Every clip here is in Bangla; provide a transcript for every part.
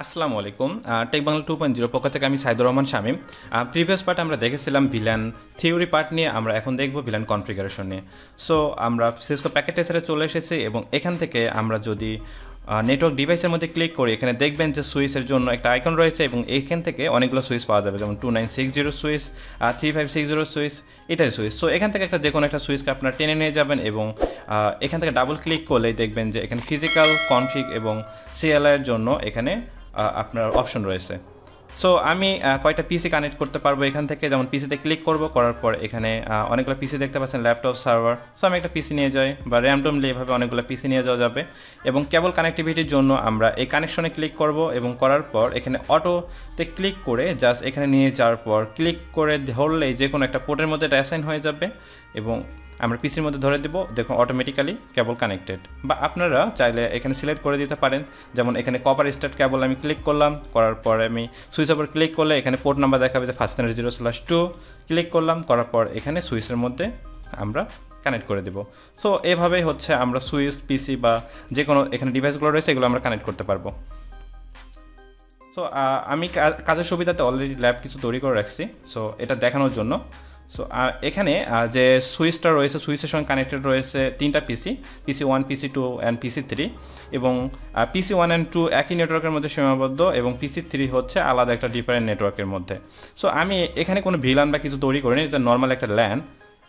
আসসালামু আলাইকুম টেকবাংলা 2.0 পক্ষ থেকে আমি সাইদুর রহমান শামীম। প্রিভিয়াস পার্টে আমরা দেখেছিলাম ভিল্যান থিওরি পার্ট নিয়ে, আমরা এখন দেখব ভিল্যান কনফিগারেশন নিয়ে। সো আমরা সিসকো প্যাকেট ট্রেসারে চলে এসেছি এবং এখান থেকে আমরা যদি নেটওয়ার্ক ডিভাইসের মধ্যে ক্লিক করি, এখানে দেখবেন যে সুইচের জন্য একটা আইকন রয়েছে এবং এইখান থেকে অনেকগুলো সুইচ পাওয়া যাবে, যেমন 2960 সুইচ, 3560 সুইচ, ইত্যাদি সুইচ। সো এখান থেকে যে কোনো একটা সুইচকে আপনারা টেনে নিয়ে যাবেন এবং এখান থেকে ডাবল ক্লিক করলেই দেখবেন যে এখানে ফিজিক্যাল কনফিগ এবং সিএলআই এর জন্য এখানে আপনার অপশন রয়েছে। সো আমি কয়টা পিসি কানেক্ট করতে পারবো এখান থেকে, যেমন পিসিতে ক্লিক করব, করার পর এখানে অনেকগুলো পিসি দেখতে পাচ্ছেন, ল্যাপটপ, সার্ভার। সো আমি একটা পিসি নিয়ে যাই বা র্যান্ডমলি এভাবে অনেকগুলো পিসি নিয়ে যাওয়া যাবে এবং কেবল কানেক্টিভিটির জন্য আমরা এই কানেকশনে ক্লিক করব এবং করার পর এখানে অটোতে ক্লিক করে জাস্ট এখানে নিয়ে যাওয়ার পর ক্লিক করে ধরলেই যে কোনো একটা পোর্টের মধ্যে এটা অ্যাসাইন হয়ে যাবে এবং আমরা পিসির মধ্যে ধরে দেবো, দেখুন অটোমেটিক্যালি কেবল কানেক্টেড। বা আপনারা চাইলে এখানে সিলেক্ট করে দিতে পারেন, যেমন এখানে কপার স্টার্ট কেবল আমি ক্লিক করলাম, করার পরে আমি সুইচের উপর ক্লিক করলে এখানে পোর্ট নাম্বার দেখাবে যে 500/2 ক্লিক করলাম, করার পর এখানে সুইচের মধ্যে আমরা কানেক্ট করে দেবো। সো এভাবেই হচ্ছে আমরা সুইচ, পিসি বা যে কোনো এখানে ডিভাইসগুলো রয়েছে এগুলো আমরা কানেক্ট করতে পারবো। সো আমি কাজের সুবিধাতে অলরেডি ল্যাব কিছু তৈরি করে রাখছি, সো এটা দেখানোর জন্য। সো এখানে যে সুইচটা রয়েছে, সুইচের সঙ্গে কানেক্টেড রয়েছে তিনটা পিসি, PC1, PC2 অ্যান্ড PC3, এবং PC1 অ্যান্ড 2 একই নেটওয়ার্কের মধ্যে সীমাবদ্ধ এবং PC3 হচ্ছে আলাদা একটা ডিফারেন্ট নেটওয়ার্কের মধ্যে। সো আমি এখানে কোনো ভিলান বা কিছু তৈরি করিনি, এটা নর্মাল একটা ল্যান।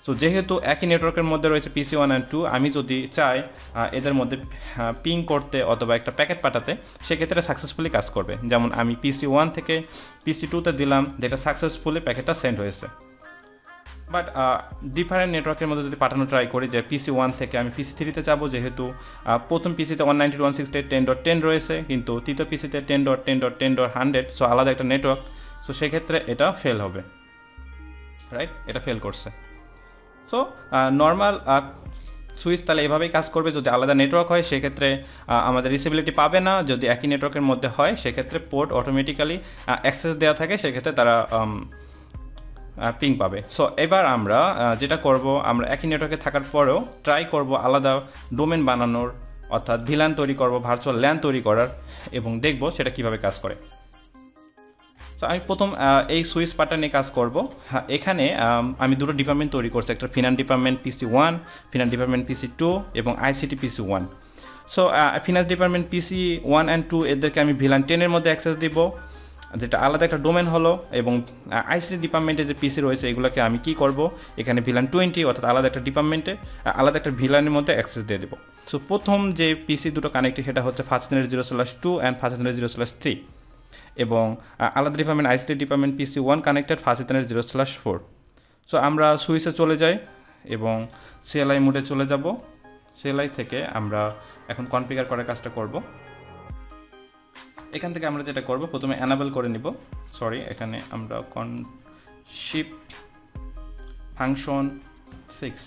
সো যেহেতু একই নেটওয়ার্কের মধ্যে রয়েছে PC1 অ্যান্ড 2, আমি যদি চাই এদের মধ্যে পিং করতে অথবা একটা প্যাকেট পাঠাতে, সেক্ষেত্রে সাকসেসফুলি কাজ করবে। যেমন আমি PC1 থেকে PC2তে দিলাম, যেটা সাকসেসফুলি প্যাকেটটা সেন্ড হয়েছে। বাট ডিফারেন্ট নেটওয়ার্কের মধ্যে যদি পাঠানো ট্রাই করি, যে PC1 থেকে আমি PC3তে যাবো, যেহেতু প্রথম পিসিতে 192.168.10 রয়েছে, কিন্তু তৃতীয় পিসিতে 10.10.10.100, সো আলাদা একটা নেটওয়ার্ক। সো সেক্ষেত্রে এটা ফেল হবে, রাইট? এটা ফেল করছে। সো নর্মাল সুইচ তাহলে এভাবেই কাজ করবে। যদি আলাদা নেটওয়ার্ক হয় সেক্ষেত্রে আমাদের রিসেবিলিটি পাবে না, যদি একই নেটওয়ার্কের মধ্যে হয় সেক্ষেত্রে পোর্ট অটোমেটিক্যালি অ্যাক্সেস দেওয়া থাকে, সেক্ষেত্রে তারা পিং পাবে। সো এবার আমরা যেটা করব, আমরা একই নেটওয়ার্কে থাকার পরেও ট্রাই করব আলাদা ডোমেন বানানোর, অর্থাৎ ভিল্যান তৈরি করব, ভার্চুয়াল ল্যান তৈরি করার, এবং দেখব সেটা কিভাবে কাজ করে। সো আমি প্রথম এই সুইচ পার্টটা নিয়ে কাজ করব। এখানে আমি দুটো ডিপার্টমেন্ট তৈরি করছি, একটা finance department PC1, finance department PC2 এবং ICT PC1। So finance department PC1 and 2 এদেরকে আমি ভিল্যান 10 এর মধ্যে অ্যাক্সেস দিব, যেটা আলাদা একটা ডোমেন হলো, এবং ICT ডিপার্টমেন্টে যে পিসি রয়েছে এগুলোকে আমি কি করব, এখানে ভিল্যান 20 অর্থাৎ আলাদা একটা ডিপার্টমেন্টে আলাদা একটা ভিল্যানের মধ্যে অ্যাক্সেস দিয়ে দেবো। সো প্রথম যে পিসি দুটো কানেক্টেড সেটা হচ্ছে 500/2 অ্যান্ড 500/3, এবং আলাদা department ICT department PC1 connected 500/4। So আমরা সুইচে চলে যাই এবং CLI মোডে চলে যাব। CLI থেকে আমরা এখন কনফিগার করার কাজটা করব। এখান থেকে আমরা যেটা করব, প্রথমে অ্যানাবেল করে নিব, এখানে আমরা শিফট ফাংশন 6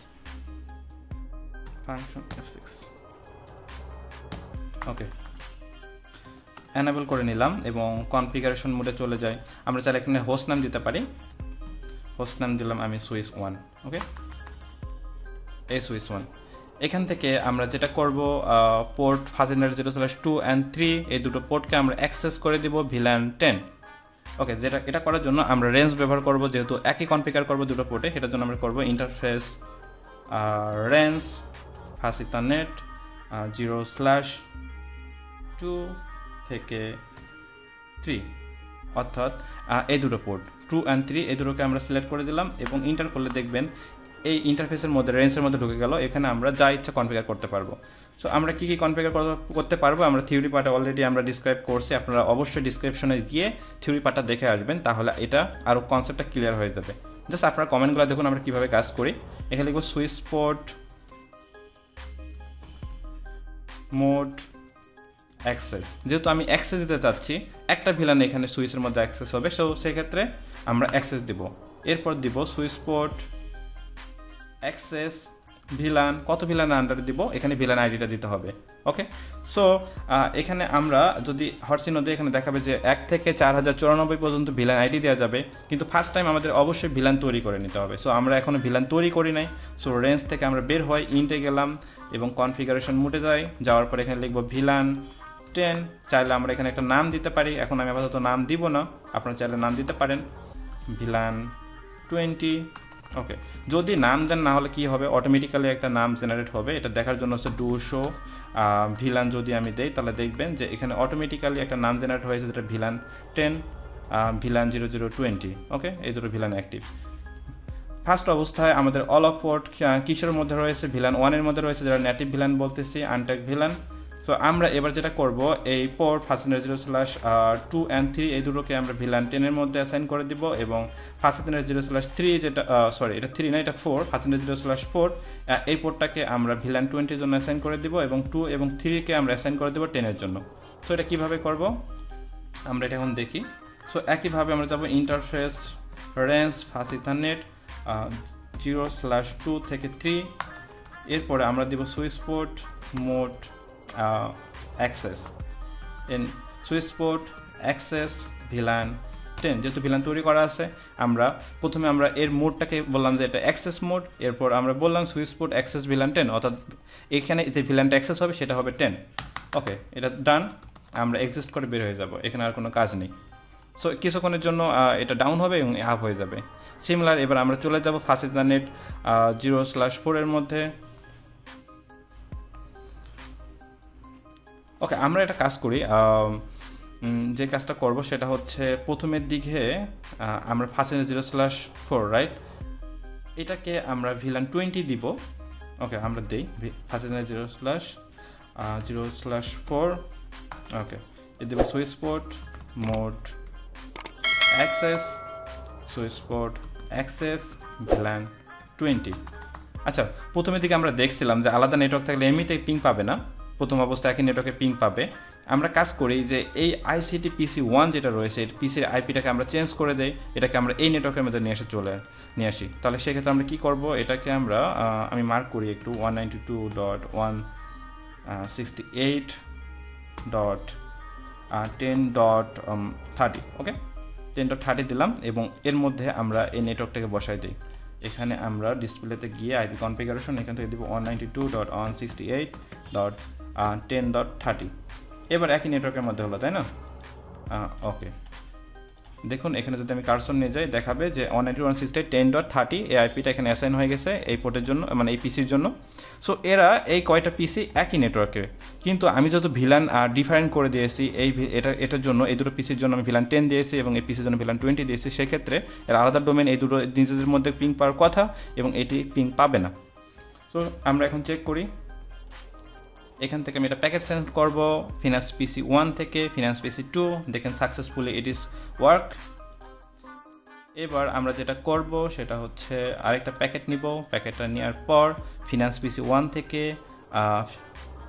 ওকে অ্যানাবেল করে নিলাম এবং কনফিগারেশন মোডে চলে যাই। আমরা চাইলে এখানে হোস্ট নাম দিতে পারি, হোস্ট নাম দিলাম আমি সুইচ 1, ওকে, এই সুইচ 1। এখান থেকে আমরা যেটা করব, পোর্ট 500/2 অ্যান্ড 3 এই দুটো পোর্টকে আমরা অ্যাক্সেস করে দিব ভিল্যান 10, ওকে। এটা করার জন্য আমরা রেঞ্জ ব্যবহার করব, যেহেতু একই কনফিগার করব দুটো পোর্টে, সেটার জন্য আমরা করব ইন্টারফেস রেঞ্জ ফাসিতানেট 0/2 থেকে 3, অর্থাৎ এই দুটো পোর্ট 2 অ্যান্ড 3 এই দুটোকে আমরা সিলেক্ট করে দিলাম এবং ইন্টার করলে দেখবেন এই ইন্টারফেসের মধ্যে রেঞ্জের মধ্যে ঢুকে গেল। এখানে আমরা যা ইচ্ছা কনফিগার করতে পারবো। সো আমরা কী কনফিগার করতে পারবো আমরা থিওরি পার্টে অলরেডি আমরা ডিসক্রাইব করছি, আপনারা অবশ্যই ডিসক্রিপশনে গিয়ে থিওরি পার্টটা দেখে আসবেন, তাহলে এটা আরও কনসেপ্টটা ক্লিয়ার হয়ে যাবে। জাস্ট আপনারা কমেন্টগুলো দেখুন আমরা কীভাবে কাজ করি। এখানে লিখব সুইচ পোর্ট মোড অ্যাক্সেস, যেহেতু আমি অ্যাক্সেস দিতে চাচ্ছি, একটা ভিলান এখানে সুইচের মধ্যে অ্যাক্সেস হবে, সো সেক্ষেত্রে আমরা অ্যাক্সেস দিব। এরপর দিব সুইচ পোর্ট অ্যাক্সেস ভিলান, কত ভিলানের আন্ডারে দিব, এখানে ভিলান আইডিটা দিতে হবে, ওকে। সো এখানে আমরা যদি হরচিহ্ন দিই, এখানে দেখাবে যে 1 থেকে 4094 পর্যন্ত ভিলান আইডি দেওয়া যাবে, কিন্তু ফার্স্ট টাইম আমাদের অবশ্যই ভিলান তৈরি করে নিতে হবে। সো আমরা এখনও ভিলান তৈরি করি নাই। সো রেঞ্জ থেকে আমরা বের হই, ইন্টে গেলাম এবং কনফিগারেশন মোডে যাওয়ার পর এখানে লিখব ভিলান 10 চাইলে আমরা এখানে একটা নাম দিতে পারি এখন আমি আপাতত নাম দিব না আপনারা চাইলে নাম দিতে পারেন VLAN 20 ওকে যদি নাম দেন না হলে কি হবে অটোমেটিক্যালি একটা নাম জেনারেট হবে এটা দেখার জন্য হচ্ছে ডু শো VLAN যদি আমি দেই তাহলে দেখবেন যে এখানে অটোমেটিক্যালি একটা নাম জেনারেট হয়েছে যেটা VLAN 10 VLAN 0020 ওকে এই দুটো VLAN অ্যাক্টিভ ফার্স্ট অবস্থায় আমাদের অল অফ পোর্ট কিসের মধ্যে রয়েছে VLAN 1 এর মধ্যে রয়েছে যেটা নেটিভ VLAN বলতেছি আনট্যাগ VLAN সো আমরা এবার যেটা করব এই পোর্ট 5.0/2 and 3 এই দুটোকে আমরা VLAN 10 এর মধ্যে অ্যাসাইন করে দিব এবং 5.0/3 যেটা সরি এটা 3 না এটা 4 5.0/4 এই পোর্টটাকে আমরা VLAN 20 এর জন্য অ্যাসাইন করে দিব এবং 2 এবং 3 কে আমরা অ্যাসাইন করে দেব 10 এর জন্য সো এটা কিভাবে করব আমরা এটা এখন দেখি সো একই ভাবে আমরা যাব ইন্টারফেস রেঞ্জ ফাসিথানেট 0/2 থেকে 3 এরপরে আমরা দিব switch port mode access in switch port access VLAN 10 যেহেতু VLAN তৈরি করা আছে আমরা প্রথমে আমরা এর মোডটাকে বললাম যে এটা অ্যাক্সেস মোড এরপর আমরা বললাম সুইচ পোর্ট অ্যাক্সেস VLAN 10 অর্থাৎ এখানে যে VLANটা অ্যাক্সেস হবে সেটা হবে 10 ওকে এটা ডান আমরা এক্সিস্ট করে বের হয়ে যাব এখানে আর কোনো কাজ নেই সো কিছুক্ষণের জন্য এটা ডাউন হবে এবং আপ হয়ে যাবে সিমিলার এবার আমরা চলে যাব ফাসিথানেট 0/4 এর মধ্যে ওকে আমরা একটা কাজ করি যে কাজটা করব সেটা হচ্ছে প্রথমের দিকে আমরা ফাসিথানেট 0/4 রাইট এটাকে আমরা VLAN 20 দিব ওকে আমরা দেই ফাসিথানেট 0/4 ওকে এ দেব switch port mode access switch port access VLAN 20 আচ্ছা প্রথমের দিকে আমরা দেখছিলাম যে আলাদা নেটওয়ার্ক থাকলে এমনিতেই পিং পাবে না প্রথম অবস্থায় একই নেটওয়ার্কে পিং পাবে আমরা কাজ করি যে এই ICT PC1 যেটা রয়েছে এই পিসির আইপিটাকে আমরা চেঞ্জ করে দেই এটাকে আমরা এই নেটওয়ার্কের মধ্যে নিয়ে আসি তাহলে সেক্ষেত্রে আমরা কি করব এটাকে আমরা আমি মার্ক করি একটু 192.168.10.30 ওকে 10.30 দিলাম এবং এর মধ্যে আমরা এই নেটওয়ার্কটাকে বসাই দিই এখানে আমরা ডিসপ্লেতে গিয়ে আইপি কনফিগারেশন এখান থেকে দিব 192.168.10.30 এবার একই নেটওয়ার্কের মধ্যে হলো তাই না ওকে দেখুন এখানে যদি আমি কার্সর নিয়ে যাই দেখাবে যে 192.168.10.30 এই আইপিটা এখানে অ্যাসাইন হয়ে গেছে এই পোর্টের জন্য মানে এই পিসির জন্য সো এরা এই কয়টা পিসি একই নেটওয়ার্কের কিন্তু আমি যত VLAN ডিফারেন্ট করে দিয়েছি এটার জন্য এই দুটো পিসির জন্য আমি VLAN 10 দিয়েছি এবং এই পিসির জন্য VLAN 20 দিয়েছি সেক্ষেত্রে এর আলাদা ডোমেন এই দুটো নিজেদের মধ্যে পিং পাওয়ার কথা এবং এটি পিং পাবে না সো আমরা এখন চেক করি এখান থেকে আমি এটা প্যাকেট সেন্ড করব ফিনান্স পিসি 1 থেকে ফিনান্স পিসি 2 দেখেন সাকসেসফুলি ইট ইজ ওয়ার্ক এবার আমরা যেটা করব সেটা হচ্ছে আরেকটা প্যাকেট নিব প্যাকেটটা নেওয়ার পর ফিনান্স পিসি 1 থেকে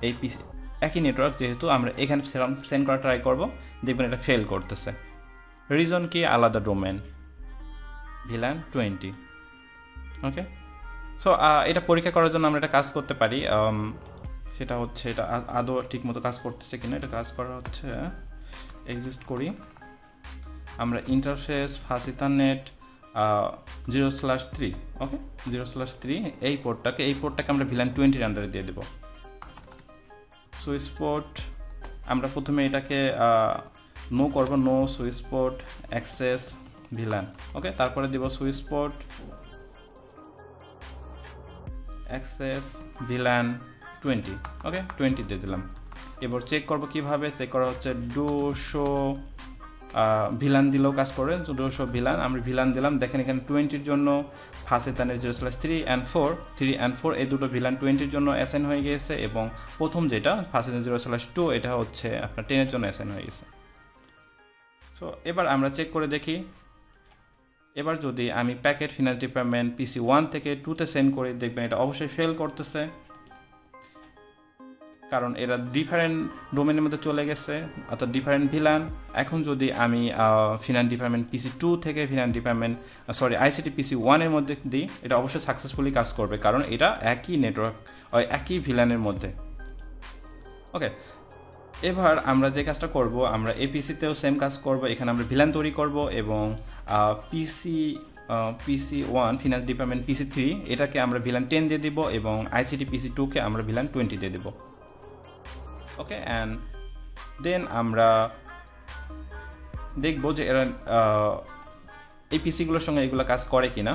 এই পিসি একই নেটওয়ার্ক যেহেতু আমরা এখানে সেন্ড করা ট্রাই করব দেখবেন এটা ফেল করতেছে রিজন কি আলাদা ডোমেন VLAN 20 ওকে সো এটা পরীক্ষা করার জন্য আমরা একটা কাজ করতে পারি সেটা হচ্ছে এটা আদৌ ঠিকমতো কাজ করতেছে কিনা এটা কাজ করা হচ্ছে এক্সিস্ট করি আমরা ইন্টারফেস ফাসিথানেট 0/3 ওকে 0/3 এই পোর্টটাকে আমরা VLAN 20 এর আন্ডারে দিয়ে দেব সুইচ পোর্ট আমরা প্রথমে এটাকে নো করব no switch port access VLAN okay তারপরে দিব switch port access VLAN 20 okay 20 দিয়ে দিলাম এবার চেক করব কিভাবে চেক করা হচ্ছে ডু শো VLAN দিলেও কাজ করে ডু শো VLAN আমরা VLAN দিলাম দেখেন এখানে 20 এর জন্য ফাসিথানেট 0/3 and 4 এই দুটো VLAN 20 এর জন্য অ্যাসাইন হয়ে গিয়েছে এবং প্রথম যেটা ফাসিথানেট 0/2 এটা হচ্ছে আপনার 10 এর জন্য অ্যাসাইন হয়ে গেছে সো এবার আমরা চেক করে দেখি এবার যদি আমি প্যাকেট ফিনান্স ডিপার্টমেন্ট পিসি 1 থেকে 2 তে সেন্ড করি দেখবেন এটা অবশ্যই ফেল করতেছে কারণ এরা ডিফারেন্ট ডোমেনের মধ্যে চলে গেছে অর্থাৎ ডিফারেন্ট VLAN এখন যদি আমি ফিনান্স ডিপার্টমেন্ট পিসি 2 থেকে ফিনান্স ডিপার্টমেন্ট আইসিটি পিসি 1 এর মধ্যে দিই এটা অবশ্যই সাকসেসফুলি কাজ করবে কারণ এটা একই নেটওয়ার্ক একই VLAN এর মধ্যে ওকে এবার আমরা যে কাজটা করব আমরা এই পিসিতেও সেম কাজ করব এখানে আমরা VLAN তৈরি করব এবং পিসি 1 ফিনান্স ডিপার্টমেন্ট পিসি 3 এটাকে আমরা VLAN 10 দিয়ে দিব এবং আইসিটি পিসি 2 কে আমরা VLAN 20 দিয়ে দেব ওকে এন্ড দেন আমরা দেখব যে এরা এই পিসিগুলোর সঙ্গে এগুলো কাজ করে কিনা।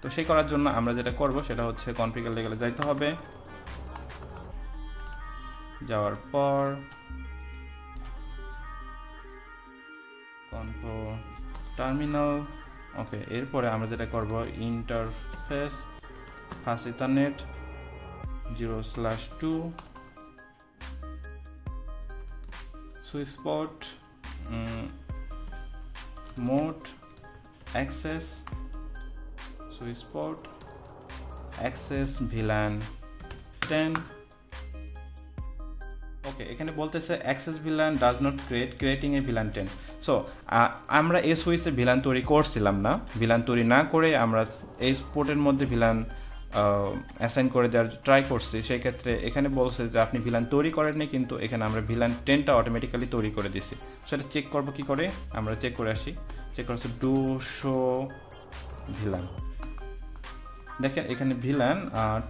তো সেই করার জন্য আমরা যেটা করব সেটা হচ্ছে কনফিগার লেভেলে যাইতে হবে, যাওয়ার পর কন্ট্রোল টার্মিনাল, ওকে, এরপরে আমরা যেটা করব interface fast ethernet 0/2 switch port mode access switch port access VLAN 10। ওকে, এখানে বলতেছে access VLAN does not creating a VLAN 10। So আমরা এই সুইচে VLAN তৈরি করছিলাম না, VLAN তৈরি না করে আমরা এই পোর্টের মধ্যে VLAN অ্যাসাইন করে দেওয়ার ট্রাই করছি। সেই ক্ষেত্রে এখানে বলছে যে আপনি VLAN তৈরি করেননি, কিন্তু এখানে আমরা VLAN 10টা অটোমেটিক্যালি তৈরি করে দিছি। সেটা চেক করব কি করে, আমরা চেক করে আসি। চেক করছি ডু শো VLAN, দেখেন এখানে VLAN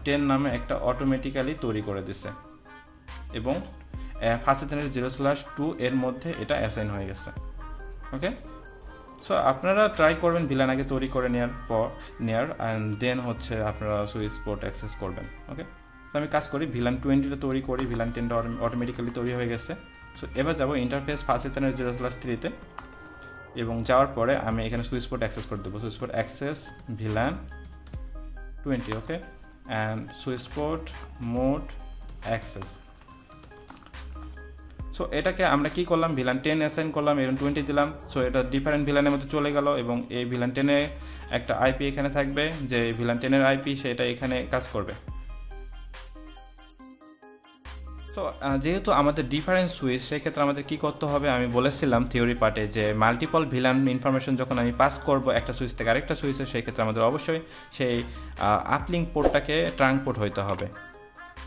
10 নামে একটা অটোমেটিক্যালি তৈরি করে দিছে এবং ফার্স্ট ইথারনেট 0/2 এর মধ্যে এটা অ্যাসাইন হয়ে গেছে। ওকে, সো আপনারা ট্রাই করবেন VLAN আগে তৈরি করে নেওয়ার অ্যান্ড দেন হচ্ছে আপনারা সুইচ পোর্ট অ্যাক্সেস করবেন। ওকে, তো আমি কাজ করি VLAN 20টা তৈরি করি, VLAN 10টা অটোমেটিক্যালি তৈরি হয়ে গেছে। সো এবার যাব ইন্টারফেস ফার্স্ট ইথারনেট 0/3-তে এবং যাওয়ার পরে আমি এখানে সুইচ পোর্ট অ্যাক্সেস করে দেবো। Switch port access VLAN 20, okay, and switch port mode access. So এটাকে আমরা কি করলাম, VLAN 10 অ্যাসাইন করলাম এবং 20 দিলাম। সো এটা ডিফারেন্ট VLAN-এর মধ্যে চলে গেল এবং এই VLAN 10-এ একটা আইপি এখানে থাকবে, যে VLAN 10-এর আইপি সেটা এখানে কাজ করবে। সো যেহেতু আমাদের ডিফারেন্ট সুইচ, সেক্ষেত্রে আমাদের কি করতে হবে, আমি বলেছিলাম থিওরি পার্টে যে মাল্টিপল VLAN ইনফরমেশন যখন আমি পাস করব একটা সুইচ থেকে আরেকটা সুইচে, সেই ক্ষেত্রে আমাদের অবশ্যই সেই আপলিঙ্ক পোর্টটাকে ট্রাঙ্ক পোর্ট হইতে হবে।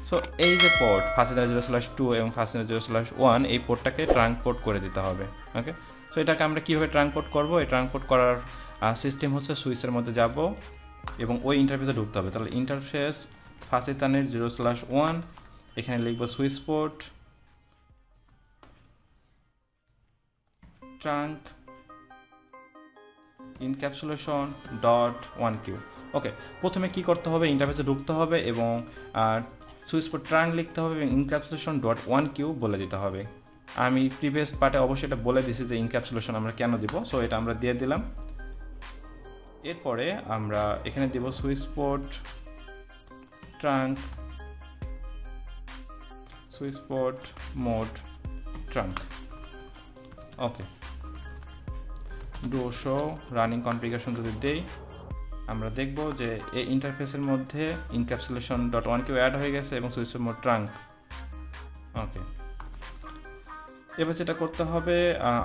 সো এই যে পোর্ট ফার্স্ট ইথারনেট 0/2 এবং ফার্স্ট ইথারনেট 0/1 এই পোর্টটাকে ট্রাঙ্ক পোর্ট করে দিতে হবে। ওকে, সো এটাকে আমরা কীভাবে ট্রাঙ্ক পোর্ট করবো, এই ট্রাঙ্ক পোর্ট করার সিস্টেম হচ্ছে সুইচের মধ্যে যাব এবং ওই ইন্টারফেসে ঢুকতে হবে। তাহলে ইন্টারফেস ফার্স্ট ইথারনেট 0/1, এখানে লিখব সুইচ পোর্ট ট্রাঙ্ক encapsulation.1q। ওকে, প্রথমে কি করতে হবে, ইন্টারফেসে ঢুকতে হবে এবং সুইচ পোর্ট ট্রাঙ্ক লিখতে হবে এবং encapsulation.1q বলে দিতে হবে। আমি প্রিভিয়াস পার্টে অবশ্যই এটা বলে দিছি যে encapsulation আমরা কেন দিব। সো এটা আমরা দিয়ে দিলাম। এরপরে আমরা এখানে দিব switch port trunk switch port mode trunk. Okay, do show running configuration যদি দেই, আমরা দেখব যে এই ইন্টারফেসের মধ্যে encapsulation.1q অ্যাড হয়ে গেছে এবং সুইচ মোড ট্রাঙ্ক। ওকে, এবার যেটা করতে হবে,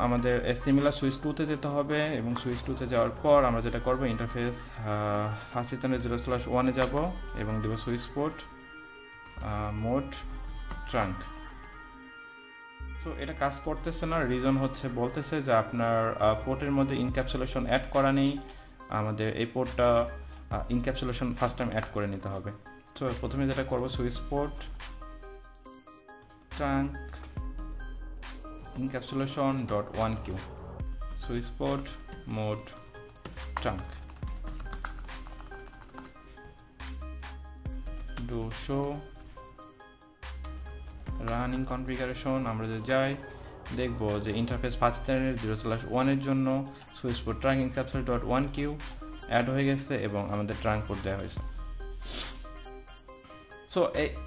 আমাদের সিমিলার সুইচ 2-তে যেতে হবে এবং সুইচ 2-তে যাওয়ার পর আমরা যেটা করব, ইন্টারফেস ফার্স্ট ইথারনেট 0/1-এ যাব এবং দেব switch port mode trunk. So এটা কাজ করতেছে না, রিজন হচ্ছে বলতেছে যে আপনার পোর্টের মধ্যে encapsulation অ্যাড করা নেই, আমাদের এই পোর্টটা encapsulation ফার্স্ট টাইম অ্যাড করে নিতে হবে। সো প্রথমে যেটা করব, switch port trunk encapsulation.1q switch port mode trunk do show running configuration. আমরা যদি যাই দেখব যে ইন্টারফেস ফার্স্ট ইথারনেট 0/1-এর জন্য switch port trunk encapsulation.1q add হয়ে গেছে এবং আমাদের ট্রাঙ্ক পোর্ট দেওয়া হয়েছে। সো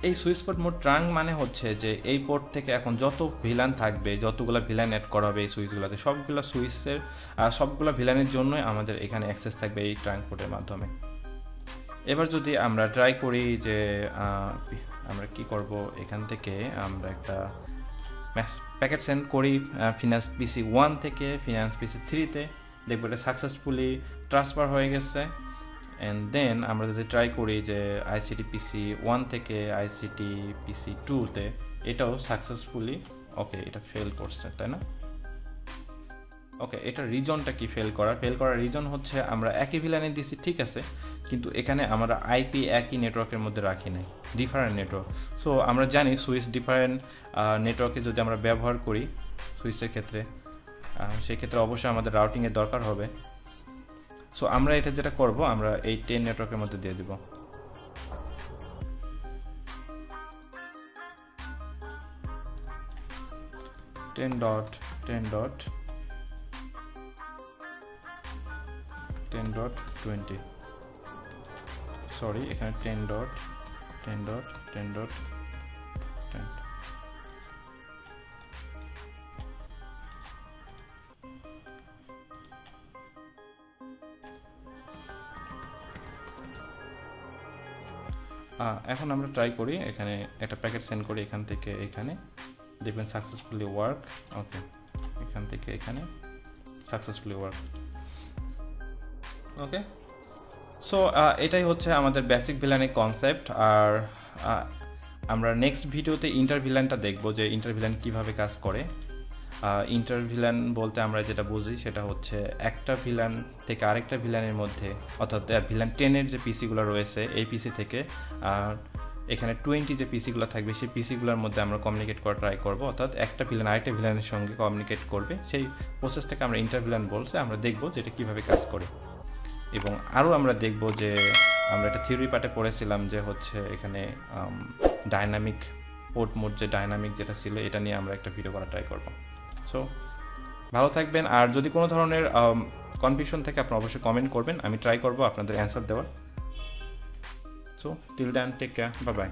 এই সুইচ পোর্ট মোড ট্রাঙ্ক মানে হচ্ছে যে এই পোর্ট থেকে এখন যত VLAN থাকবে, যতগুলো VLAN অ্যাড করা হবে এই সুইচগুলোতে, সবগুলো VLAN-এর জন্যই আমাদের এখানে অ্যাক্সেস থাকবে এই ট্রাঙ্ক পোর্টের মাধ্যমে। এবার যদি আমরা ট্রাই করি যে আমরা কি করব, এখান থেকে আমরা একটা প্যাকেট সেন্ড করি ফিনান্স পিসি 1 থেকে ফিনান্স পিসি 3-তে, দেখব এটা সাকসেসফুলি ট্রান্সফার হয়ে গেছে। অ্যান্ড দেন আমরা যদি ট্রাই করি যে আইসিটি পিসি 1 থেকে আইসিটি পিসি 2-তে, এটাও সাকসেসফুলি, ওকে, এটা ফেল করছে, তাই না? ওকে, এটা রিজনটা কি ফেল করার রিজন হচ্ছে আমরা একই VLAN-এ দিছি, ঠিক আছে। কিন্তু এখানে আমরা আইপি একই নেটওয়ার্কের মধ্যে রাখি নাই, ডিফারেন্ট নেটওয়ার্ক। সো আমরা জানি সুইচ ডিফারেন্ট নেটওয়ার্কে যদি আমরা ব্যবহার করি সুইচের ক্ষেত্রে, সেই ক্ষেত্রে অবশ্যই আমাদের রাউটিংয়ের দরকার হবে। সো আমরা এটা যেটা করব, আমরা এই 10 নেটওয়ার্কের মধ্যে দিয়ে দিব। টেন ডট 10.20, সরি এখানে 10.10.10.10। এখন আমরা ট্রাই করি, এখানে একটা প্যাকেট সেন্ড করি এখান থেকে এখানে, দেখবেন সাকসেসফুলি ওয়ার্ক। ওকে, এখান থেকে এখানে সাকসেসফুলি ওয়ার্ক। ওকে, সো এটাই হচ্ছে আমাদের বেসিক ভিলানের কনসেপ্ট। আর আমরা নেক্সট ভিডিওতে ইন্টার ভিলানটা দেখব, যে ইন্টার ভিলান কীভাবে কাজ করে। ইন্টার ভিলান বলতে আমরা যেটা বুঝি সেটা হচ্ছে একটা ভিলান থেকে আরেকটা ভিলানের মধ্যে, অর্থাৎ ভিলান 10-এর যে পিসিগুলো রয়েছে এই পিসি থেকে এখানে 20 যে পিসিগুলো থাকবে সেই পিসিগুলোর মধ্যে আমরা কমিউনিকেট করা ট্রাই করব, অর্থাৎ একটা ভিলান আরেকটা ভিলানের সঙ্গে কমিউনিকেট করবে, সেই প্রসেসটাকে আমরা ইন্টার ভিলান বলছে। আমরা দেখব যে এটা কীভাবে কাজ করে, এবং আরও আমরা দেখব যে আমরা একটা থিওরি পার্টে পড়েছিলাম যে হচ্ছে এখানে ডাইনামিক পোর্ট মোড, যে ডাইনামিক যেটা ছিল, এটা নিয়ে আমরা একটা ভিডিও করা ট্রাই করব। সো ভালো থাকবেন, আর যদি কোনো ধরনের কনফিউশন থাকে আপনারা অবশ্যই কমেন্ট করবেন, আমি ট্রাই করব আপনাদের অ্যান্সার দেওয়ার। So till then, take care, bye by.